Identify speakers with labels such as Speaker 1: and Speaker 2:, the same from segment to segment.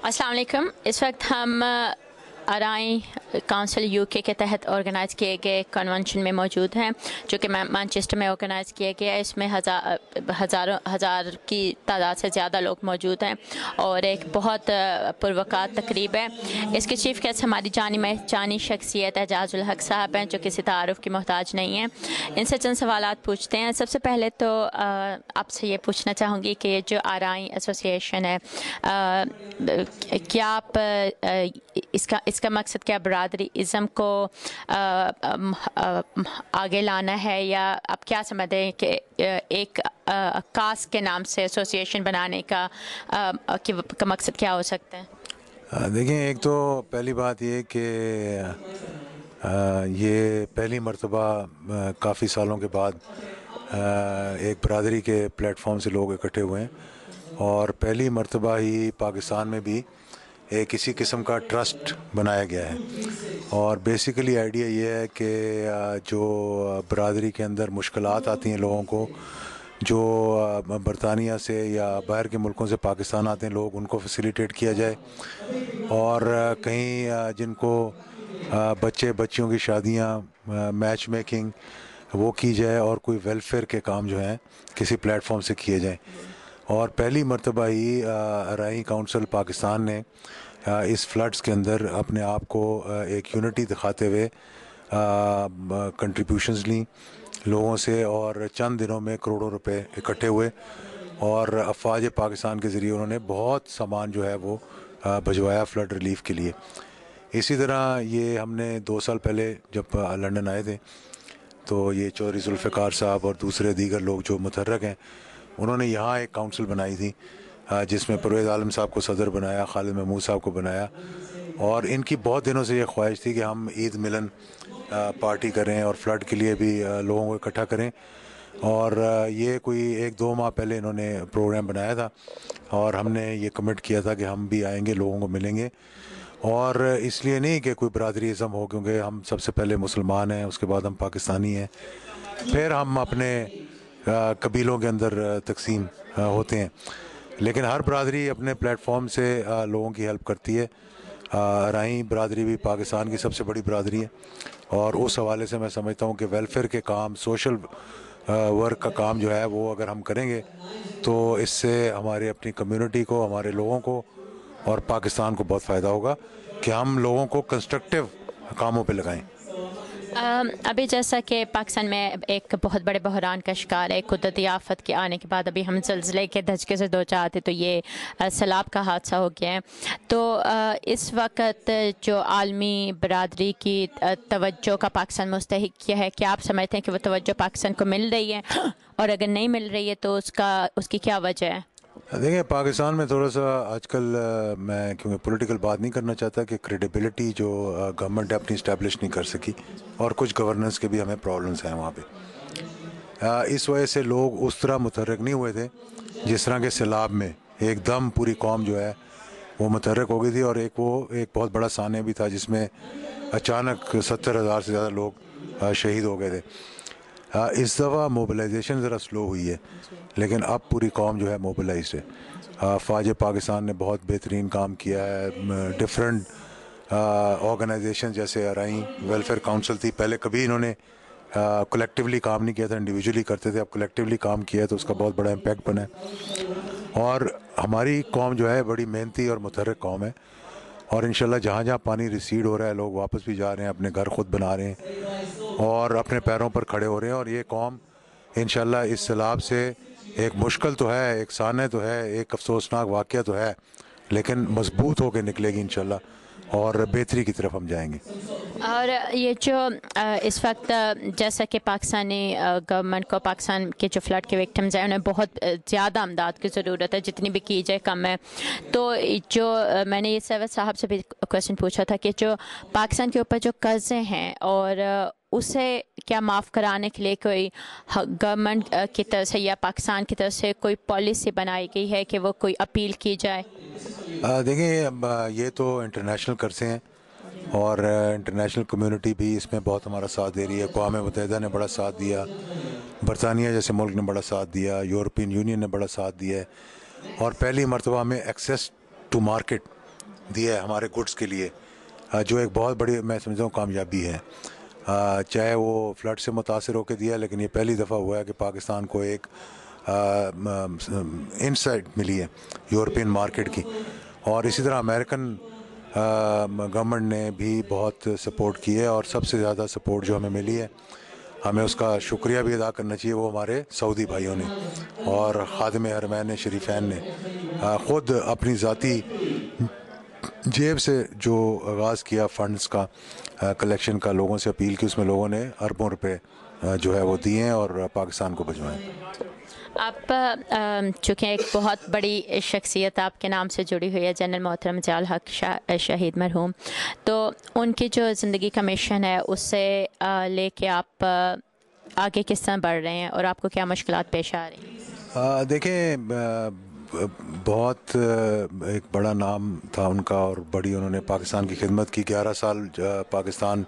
Speaker 1: अस्सलाम वालेकुम। इस वक्त हम आराई काउंसिल यूके के तहत ऑर्गेनाइज़ किए गए कन्वेंशन में मौजूद हैं, जो कि मैनचेस्टर में ऑर्गेनाइज़ किया गया है। इसमें हज़ार की तादाद से ज़्यादा लोग मौजूद हैं और एक बहुत पुरवकार तकरीब है। इसके चीफ़ गेस्ट हमारी जानी शख्सियत एजाजुल हक साहब हैं, जो किसी तारुफ की मोहताज नहीं हैं। इनसे चंद सवालात पूछते हैं। सबसे पहले तो आपसे ये पूछना चाहूँगी कि ये जो आराई एसोसिएशन है, क्या आप इसका मकसद क्या बरादरी इज़म को आगे लाना है, या आप क्या समझते हैं कि एक कास्ट के नाम से एसोसिएशन बनाने का मकसद क्या हो सकता है?
Speaker 2: देखिए, एक तो पहली बात ये कि ये पहली मर्तबा काफ़ी सालों के बाद एक बरादरी के प्लेटफॉर्म से लोग इकट्ठे हुए हैं और पहली मर्तबा ही पाकिस्तान में भी एक इसी किस्म का ट्रस्ट बनाया गया है। और बेसिकली आइडिया ये है कि जो बरादरी के अंदर मुश्किलात आती हैं लोगों को, जो बरतानिया से या बाहर के मुल्कों से पाकिस्तान आते हैं लोग, उनको फैसिलिटेट किया जाए। और कहीं जिनको बच्चियों की शादियां, मैच मेकिंग वो की जाए और कोई वेलफेयर के काम जो हैं किसी प्लेटफॉर्म से किए जाएं। और पहली मर्तबा ही आराई काउंसिल पाकिस्तान ने इस फ्लड्स के अंदर अपने आप को एक यूनिटी दिखाते हुए कंट्रीब्यूशंस ली लोगों से, और चंद दिनों में करोड़ों रुपए इकट्ठे हुए और अफवाज पाकिस्तान के ज़रिए उन्होंने बहुत सामान जो है वो भिजवाया फ्लड रिलीफ के लिए। इसी तरह ये हमने 2 साल पहले जब लंदन आए थे तो ये चौधरी जुल्फ़िकार साहब और दूसरे दीगर लोग जो मुतहर्रिक हैं, उन्होंने यहाँ एक काउंसिल बनाई थी जिसमें परवेज़ आलम साहब को सदर बनाया, खालिद महमूद साहब को बनाया। और इनकी बहुत दिनों से ये ख्वाहिश थी कि हम ईद मिलन पार्टी करें और फ्लड के लिए भी लोगों को इकट्ठा करें। और ये कोई 1-2 माह पहले इन्होंने प्रोग्राम बनाया था और हमने ये कमिट किया था कि हम भी आएंगे, लोगों को मिलेंगे। और इसलिए नहीं कि कोई बरादरीज़म हो, क्योंकि हम सबसे पहले मुसलमान हैं, उसके बाद हम पाकिस्तानी हैं, फिर हम अपने कबीलों के अंदर तकसीम होते हैं। लेकिन हर बरादरी अपने प्लेटफॉर्म से लोगों की हेल्प करती है। आराई बरादरी भी पाकिस्तान की सबसे बड़ी बरादरी है और उस हवाले से मैं समझता हूँ कि वेलफेयर के काम, सोशल वर्क का काम जो है वो अगर हम करेंगे तो इससे हमारे अपनी कम्युनिटी को, हमारे लोगों को और पाकिस्तान को बहुत फ़ायदा होगा कि हम लोगों को कंस्ट्रक्टिव कामों पे लगाएं।
Speaker 1: अभी जैसा कि पाकिस्तान में एक बहुत बड़े बहरान का शिकार है, कुदरती आफत के आने के बाद अभी हम ज़लज़ले के धचके से दो चार थे, तो ये सैलाब का हादसा हो गया है। तो इस वक्त जो आलमी बरादरी की तवज्जो का पाकिस्तान मुस्तहिक है, क्या आप समझते हैं कि वो तवज्जो पाकिस्तान को मिल रही है, और अगर नहीं मिल रही है तो उसकी क्या वजह है?
Speaker 2: देखिए, पाकिस्तान में थोड़ा सा आजकल मैं क्योंकि पॉलिटिकल बात नहीं करना चाहता कि क्रेडिबिलिटी जो गवर्नमेंट अपनी इस्टेब्लिश नहीं कर सकी और कुछ गवर्नेंस के भी हमें प्रॉब्लम्स हैं वहाँ पे। इस वजह से लोग उस तरह मुतहर्रिक नहीं हुए थे जिस तरह के सैलाब में एकदम पूरी कौम जो है वो मुतहर्रिक हो गई थी। और एक बहुत बड़ा सानिया भी था जिसमें अचानक 70,000 से ज़्यादा लोग शहीद हो गए थे। इस दफ़ा मोबिलाइजेशन ज़रा स्लो हुई है, लेकिन अब पूरी कौम जो है मोबिलाइज है। फ़ौज पाकिस्तान ने बहुत बेहतरीन काम किया है। डिफरेंट ऑर्गेनाइजेशन जैसे आराई वेलफेयर काउंसिल थी, पहले कभी इन्होंने कलेक्टिवली काम नहीं किया था, इंडिविजुअली करते थे, अब कलेक्टिवली काम किया है तो उसका बहुत बड़ा इम्पैक्ट बना है। और हमारी कौम जो है बड़ी मेहनती और मुतहर्रिक कौम है और इंशाल्लाह जहाँ जहाँ पानी रिसीड हो रहा है लोग वापस भी जा रहे हैं, अपने घर खुद बना रहे हैं और अपने पैरों पर खड़े हो रहे हैं। और ये कौम इंशाल्लाह इस सैलाब से, एक मुश्किल तो है, एक साने तो है, एक अफसोसनाक वाक़या तो है, लेकिन मजबूत होकर निकलेगी इंशाल्लाह और बेहतरी की तरफ हम जाएंगे।
Speaker 1: और ये जो इस वक्त जैसा कि पाकिस्तानी गवर्नमेंट को, पाकिस्तान के जो फ्लड के विक्टिम्स हैं उन्हें बहुत ज़्यादा अमदाद की ज़रूरत है, जितनी भी की जाए कम है। तो जो मैंने ये सैयद साहब से भी क्वेश्चन पूछा था कि जो पाकिस्तान के ऊपर जो कर्ज़े हैं और उसे क्या माफ़ कराने के लिए कोई गवर्नमेंट की तरफ से या पाकिस्तान की तरफ से कोई पॉलिसी बनाई गई है कि वो कोई अपील की जाए?
Speaker 2: देखिए, ये तो इंटरनेशनल कर्ज़े हैं और इंटरनेशनल कम्युनिटी भी इसमें बहुत हमारा साथ दे रही है। अक़वाम मुत्तहिदा ने बड़ा साथ दिया, बरतानिया जैसे मुल्क ने बड़ा साथ दिया, यूरोपियन यूनियन ने बड़ा साथ दिया है। और पहली मरतबा हमें एक्सेस टू मार्केट दिया है हमारे गुड्स के लिए, जो एक बहुत बड़ी मैं समझता हूँ कामयाबी है। चाहे वो फ्लड से मुतासर होकर दिया, लेकिन ये पहली दफ़ा हुआ है कि पाकिस्तान को एक इंसाइट मिली है यूरोपियन मार्केट की। और इसी तरह अमेरिकन गवर्नमेंट ने भी बहुत सपोर्ट की है, और सबसे ज़्यादा सपोर्ट जो हमें मिली है, हमें उसका शुक्रिया भी अदा करना चाहिए, वो हमारे सऊदी भाइयों ने और खादिम हरमैन शरीफैन ने ख़ुद अपनी ज़ाती जेब से जो आगाज़ किया फंड्स का कलेक्शन का, लोगों से अपील की, उसमें लोगों ने अरबों रुपए जो है वो दिए हैं और पाकिस्तान को भिजवाएं।
Speaker 1: आप चूँकि एक बहुत बड़ी शख्सियत आपके नाम से जुड़ी हुई है, जनरल मोहतरम ज़ियाउल हक शहीद मरहूम, तो उनकी जो ज़िंदगी का मिशन है उससे लेके आप आगे किस तरह बढ़ रहे हैं और आपको क्या मुश्किलात पेश आ रही हैं?
Speaker 2: देखें, बहुत एक बड़ा नाम था उनका और बड़ी उन्होंने पाकिस्तान की खिदमत की। 11 साल पाकिस्तान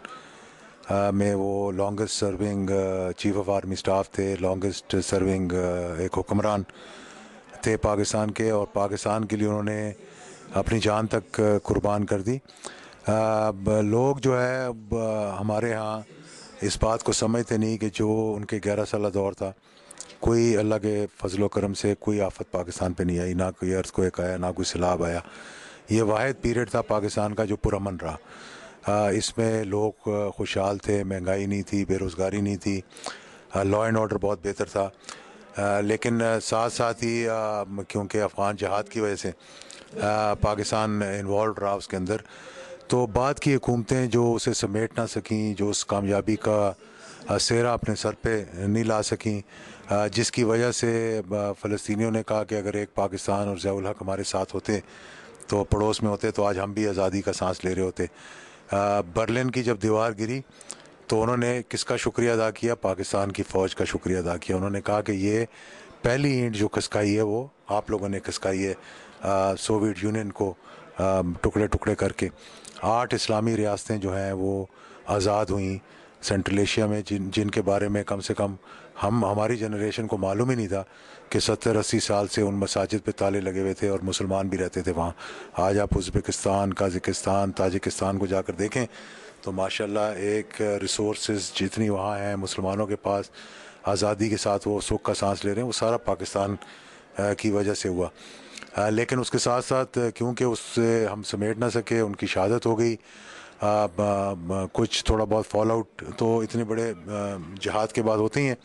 Speaker 2: में वो longest serving chief of army staff थे, लॉन्गेस्ट सर्विंग एक हुक्मरान थे पाकिस्तान के, और पाकिस्तान के लिए उन्होंने अपनी जान तक कुर्बान कर दी। लोग जो है हमारे यहाँ इस बात को समझते नहीं कि जो उनके 11 साल दौर था, कोई अल्लाह के फजलो करम से कोई आफत पाकिस्तान पे नहीं आई, ना कोई अर्थक्वेक आया, ना कोई सैलाब आया। ये वाहिद पीरियड था पाकिस्तान का जो पुरअमन रहा। इसमें लोग खुशहाल थे, महंगाई नहीं थी, बेरोज़गारी नहीं थी, लॉ एंड ऑर्डर बहुत बेहतर था। लेकिन साथ साथ ही क्योंकि अफ़गान जहाद की वजह से पाकिस्तान इन्वॉल्व रहा उसके अंदर, तो बाद की हुकूमतें जो उसे समेट ना सकें, जो उस कामयाबी का सेहरा अपने सर पे नहीं ला सकें, जिसकी वजह से फ़लस्तीनियों ने कहा कि अगर एक पाकिस्तान और ज़ियाउल हक हमारे साथ होते, तो पड़ोस में होते, तो आज हम भी आज़ादी का सांस ले रहे होते। बर्लिन की जब दीवार गिरी तो उन्होंने किसका शुक्रिया अदा किया? पाकिस्तान की फ़ौज का शुक्रिया अदा किया। उन्होंने कहा कि ये पहली ईंट जो खिसकाई है वो आप लोगों ने खिसकाई है, सोवियत यूनियन को टुकड़े टुकड़े करके। 8 इस्लामी रियासतें जो हैं वो आज़ाद हुई सेंट्रल एशिया में, जिनके बारे में कम से कम हमारी जनरेशन को मालूम ही नहीं था कि 70-80 साल से उन मसाजिद पे ताले लगे हुए थे और मुसलमान भी रहते थे वहाँ। आज आप उज़्बेकिस्तान, काज़ाकिस्तान, ताजिकिस्तान को जाकर देखें तो माशाल्लाह एक रिसोर्सेज जितनी वहाँ हैं मुसलमानों के पास, आज़ादी के साथ वो सुख का सांस ले रहे हैं, वो सारा पाकिस्तान की वजह से हुआ। लेकिन उसके साथ साथ क्योंकि उससे हम समेट ना सके, उनकी शहादत हो गई, कुछ थोड़ा बहुत फॉल आउट तो इतने बड़े जहाद के बाद होती हैं,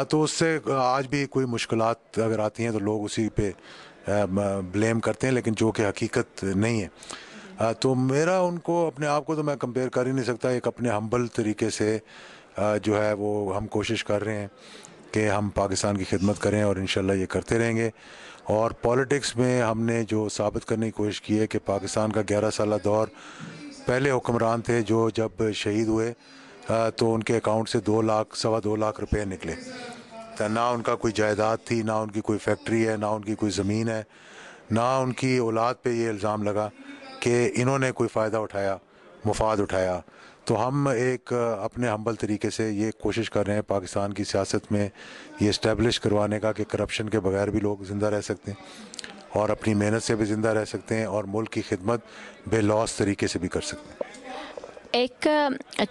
Speaker 2: तो उससे आज भी कोई मुश्किलात अगर आती हैं तो लोग उसी पे ब्लेम करते हैं, लेकिन जो कि हकीकत नहीं है। तो मेरा उनको अपने आप को तो मैं कंपेयर कर ही नहीं सकता। एक अपने हम्बल तरीके से जो है वो हम कोशिश कर रहे हैं कि हम पाकिस्तान की खिदमत करें और इंशाल्लाह ये करते रहेंगे। और पॉलिटिक्स में हमने जो साबित करने की कोशिश की है कि पाकिस्तान का 11 साल दौर, पहले हुक्मरान थे जो जब शहीद हुए तो उनके अकाउंट से 2 लाख, 2.25 लाख रुपए निकले। तो ना उनका कोई जायदाद थी, ना उनकी कोई फैक्ट्री है, ना उनकी कोई ज़मीन है, ना उनकी औलाद पे ये इल्ज़ाम लगा कि इन्होंने कोई फ़ायदा उठाया, मुफाद उठाया। तो हम एक अपने हम्बल तरीके से ये कोशिश कर रहे हैं पाकिस्तान की सियासत में ये इस्टेब्लिश करवाने का कि करप्शन के बगैर भी लोग ज़िंदा रह सकते हैं और अपनी मेहनत से भी ज़िंदा रह सकते हैं और मुल्क की खिदमत बेलौस तरीके से भी कर सकते हैं।
Speaker 1: एक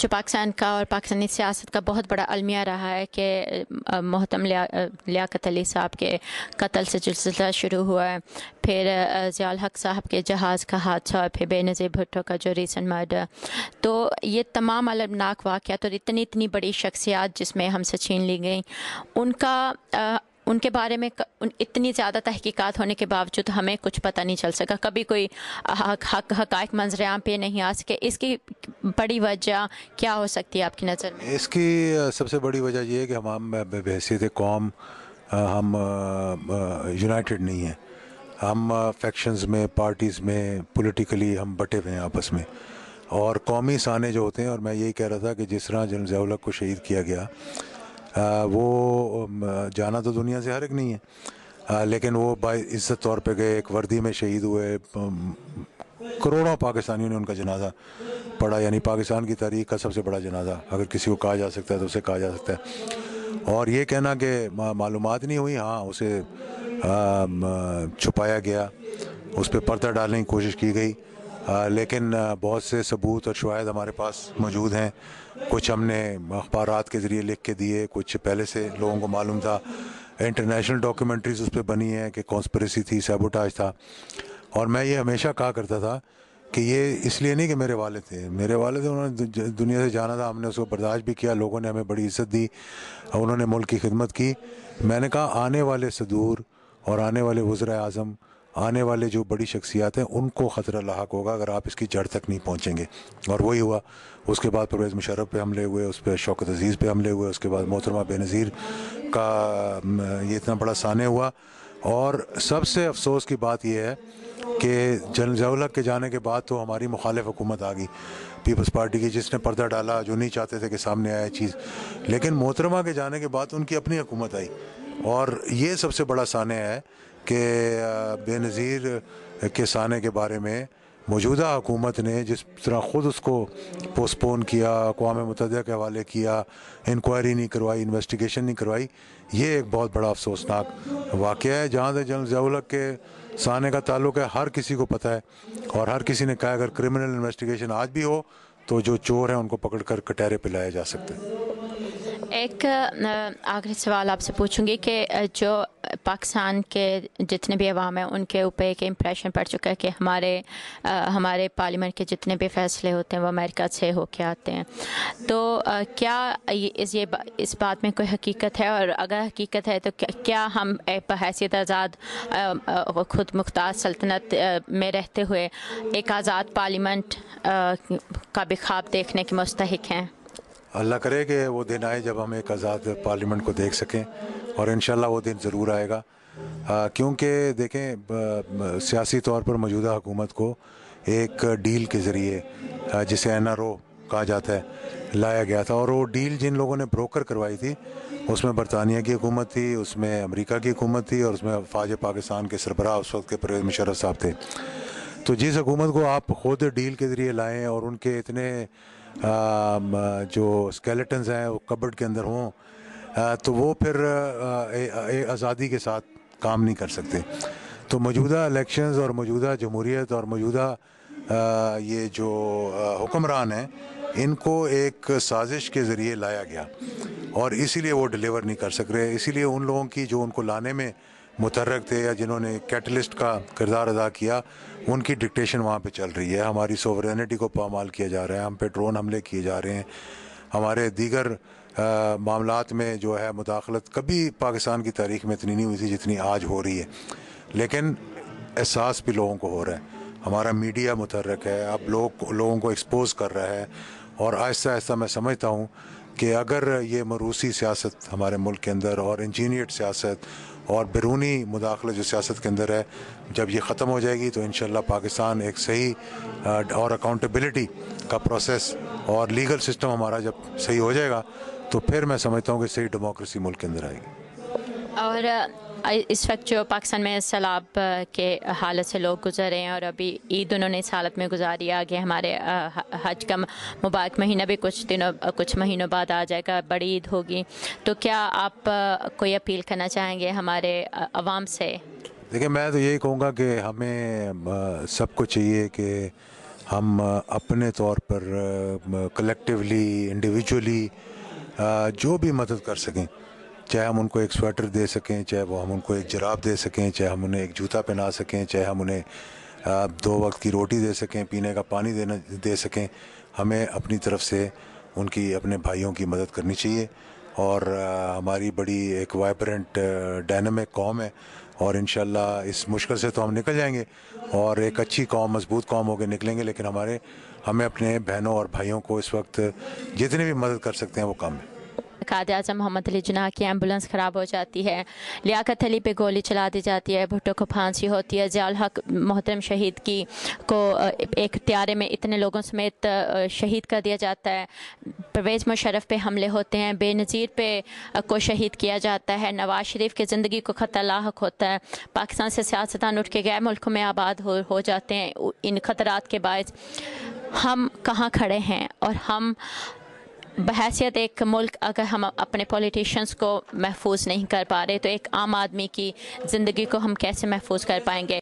Speaker 1: जो पाकिस्तान का और पाकिस्तानी सियासत का बहुत बड़ा अलमिया रहा है कि मोहतरम लियाकत अली साहब के कत्ल से सिलसिला शुरू हुआ है, फिर ज़ियाउल हक साहब के जहाज़ का हादसा, फिर बेनज़ीर भुट्टो का जो रीसेंट मर्डर, तो ये तमाम अलमनाक वाक़यात और इतनी बड़ी शख्सियात जिसमें हमसे छीन ली गई, उनके बारे में इतनी ज़्यादा तहकीकात होने के बावजूद हमें कुछ पता नहीं चल सका, कभी कोई हक़ाइक़ मंज़र-ए-आम पे नहीं आ सके। इसकी बड़ी वजह क्या हो सकती है आपकी नज़र में?
Speaker 2: इसकी सबसे बड़ी वजह ये है कि हम बहैसियत कौम हम यूनाइटेड नहीं हैं। हम फैक्शंस में, पार्टीज़ में, पॉलिटिकली हम बटे हुए हैं आपस में। और कौमी साने जो होते हैं, और मैं यही कह रहा था कि जिस तरह जनरल ज़ियाउल हक को शहीद किया गया, वो जाना तो दुनिया से हर एक नहीं है, लेकिन वो बाइज़्ज़त तौर पे गए, एक वर्दी में शहीद हुए, करोड़ों पाकिस्तानियों ने उनका जनाजा पढ़ा, यानी पाकिस्तान की तारीख का सबसे बड़ा जनाजा अगर किसी को कहा जा सकता है तो उसे कहा जा सकता है। और ये कहना कि मालूमात नहीं हुई, हाँ उसे छुपाया गया, उस पर पर्दा डालने की कोशिश की गई, लेकिन बहुत से सबूत और शवाहिद हमारे पास मौजूद हैं। कुछ हमने अखबारात के ज़रिए लिख के दिए, कुछ पहले से लोगों को मालूम था। इंटरनेशनल डॉक्यूमेंट्रीज़ उस पर बनी हैं कि कॉन्स्पिरेसी थी, सैबोटाज था। और मैं ये हमेशा कहा करता था कि ये इसलिए नहीं कि मेरे वालिद थे, उन्होंने दुनिया से जाना था, हमने उसको बर्दाश्त भी किया, लोगों ने हमें बड़ी इज़्ज़त दी, उन्होंने मुल्क की खिदमत की। मैंने कहा आने वाले सदूर और आने वाले वज़ीर आज़म, आने वाले जो बड़ी शख्सियात हैं, उनको ख़तरा लाहक होगा अगर आप इसकी जड़ तक नहीं पहुँचेंगे। और वही हुआ। उसके बाद परवेज़ मुशर्रफ पे हमले हुए, उस पर शौकत अज़ीज़ पे हमले हुए, उसके बाद मोहतरमा बेनज़ीर का ये इतना बड़ा साने हुआ। और सबसे अफसोस की बात यह है कि जनरल ज़िया-उल-हक के जाने के बाद तो हमारी मुखालिफ हुकूमत आ गई, पीपल्स पार्टी की, जिसने पर्दा डाला, जो नहीं चाहते थे कि सामने आए चीज़। लेकिन मोहतरमा के जाने के बाद उनकी अपनी हुकूमत आई, और ये सबसे बड़ा साने है कि बेनज़ीर के साने के बारे में मौजूदा हुकूमत ने जिस तरह ख़ुद उसको पोस्टपोन किया, अक़वाम मुत्तहिदा के हवाले किया, इंक्वायरी नहीं करवाई, इन्वेस्टिगेशन नहीं करवाई, ये एक बहुत बड़ा अफसोसनाक वाक़या है। जहाँ से जनरल ज़िया-उल-हक के साने का ताल्लुक़ है, हर किसी को पता है, और हर किसी ने कहा अगर क्रिमिनल इन्वेस्टिगेशन आज भी हो तो जो चोर हैं उनको पकड़ कर कटहरे पे लाया जा सकता है।
Speaker 1: एक आखिरी सवाल आपसे पूछूंगी कि जो पाकिस्तान के जितने भी अवाम हैं उनके ऊपर एक इम्प्रेशन पड़ चुका है कि हमारे पार्लियामेंट के जितने भी फैसले होते हैं वो अमेरिका से होके आते हैं। तो क्या इस बात में कोई हकीकत है, और अगर हकीकत है तो क्या हम बहैसियत आज़ाद खुद मुख्तार सल्तनत में रहते हुए एक आज़ाद पार्लियामेंट का भी ख्वाब देखने के मुस्तहिक हैं?
Speaker 2: अल्लाह करे कि वो दिन आए जब हम एक आज़ाद पार्लियामेंट को देख सकें, और इंशाल्लाह वो दिन ज़रूर आएगा। क्योंकि देखें, सियासी तौर पर मौजूदा हुकूमत को एक डील के ज़रिए, जिसे NRO कहा जाता है, लाया गया था। और वो डील जिन लोगों ने ब्रोकर करवाई थी, उसमें बरतानिया की हुकूमत थी, उसमें अमेरिका की हुकूमत थी, और उसमें फ़ौज पाकिस्तान के सरबराह उस वक्त के परवेज़ मुशर्रफ साहब थे। तो जिस हुकूमत को आप ख़ुद डील के ज़रिए लाएँ और उनके इतने जो स्केलेटन्स हैं वो कबर्ड के अंदर हों, तो वो फिर आज़ादी के साथ काम नहीं कर सकते। तो मौजूदा इलेक्शंस और मौजूदा जमहूरियत और मौजूदा ये जो हुक्मरान हैं, इनको एक साजिश के ज़रिए लाया गया, और इसीलिए वो डिलीवर नहीं कर सक रहे। इसीलिए उन लोगों की जो उनको लाने में मुतहर्रिक थे या जिन्होंने कैटलिस्ट का किरदार अदा किया, उनकी डिक्टेशन वहाँ पे चल रही है। हमारी सोवरेनिटी को पामाल किया जा रहा है, हम पे ड्रोन हमले किए जा रहे हैं, हमारे दीगर मामलात में जो है मुदाखलत कभी पाकिस्तान की तारीख़ में इतनी नहीं हुई थी जितनी आज हो रही है। लेकिन एहसास भी लोगों को हो रहा है, हमारा मीडिया मुतहर्रिक है, अब लोगों को एक्सपोज कर रहा है, और आहिस्ता आहिस्ता मैं समझता हूँ कि अगर ये मरूसी सियासत हमारे मुल्क के अंदर और इंजीनियर्ड सियासत और बैरूनी मुदाखलत जो सियासत के अंदर है, जब ये ख़त्म हो जाएगी तो इंशाल्लाह पाकिस्तान एक सही और अकाउंटेबिलिटी का प्रोसेस और लीगल सिस्टम हमारा जब सही हो जाएगा, तो फिर मैं समझता हूँ कि सही डेमोक्रेसी मुल्क के अंदर आएगी।
Speaker 1: और इस वक्त जो पाकिस्तान में सैलाब के हालत से लोग गुजर रहे हैं, और अभी ईद उन्होंने इस हालत में गुजारी, आगे हमारे हज का मुबारक महीना भी कुछ महीनों बाद आ जाएगा, बड़ी ईद होगी। तो क्या आप कोई अपील करना चाहेंगे हमारे अवाम से?
Speaker 2: देखिए, मैं तो यही कहूँगा कि हमें सबको चाहिए कि हम अपने तौर पर कलेक्टिवली, इंडिविजुअली जो भी मदद कर सकें, चाहे हम उनको एक स्वेटर दे सकें, चाहे वो हम उनको एक जराब दे सकें, चाहे हम उन्हें एक जूता पहना सकें, चाहे हम उन्हें 2 वक्त की रोटी दे सकें, पीने का पानी दे सकें, हमें अपनी तरफ से उनकी, अपने भाइयों की मदद करनी चाहिए। और हमारी बड़ी एक वाइब्रेंट डायनामिक कौम है, और इंशाल्लाह इस मुश्किल से तो हम निकल जाएंगे और एक अच्छी कौम, मजबूत कौम होकर निकलेंगे। लेकिन हमें अपने बहनों और भाइयों को इस वक्त जितनी भी मदद कर सकते हैं वो कम है।
Speaker 1: कायद आज़म मोहम्मद अली जिन्ना की एम्बुलेंस ख़राब हो जाती है, लियाकत अली पे गोली चला दी जाती है, भुट्टो को फांसी होती है, ज़िया-उल हक मोहतरम शहीद को एक त्यारे में इतने लोगों समेत शहीद कर दिया जाता है, परवेज़ मुशर्रफ पे हमले होते हैं, बेनज़ीर पे को शहीद किया जाता है, नवाज शरीफ की ज़िंदगी को ख़तरा लाहक होता है, पाकिस्तान से सियासतदान उठ के गैर मुल्कों में आबाद हो जाते हैं। इन ख़तरात के बायस हम कहाँ खड़े हैं, और हम बहैसियत एक मुल्क, अगर हम अपने पॉलिटिशियंस को महफूज नहीं कर पा रहे तो एक आम आदमी की ज़िंदगी को हम कैसे महफूज कर पाएंगे?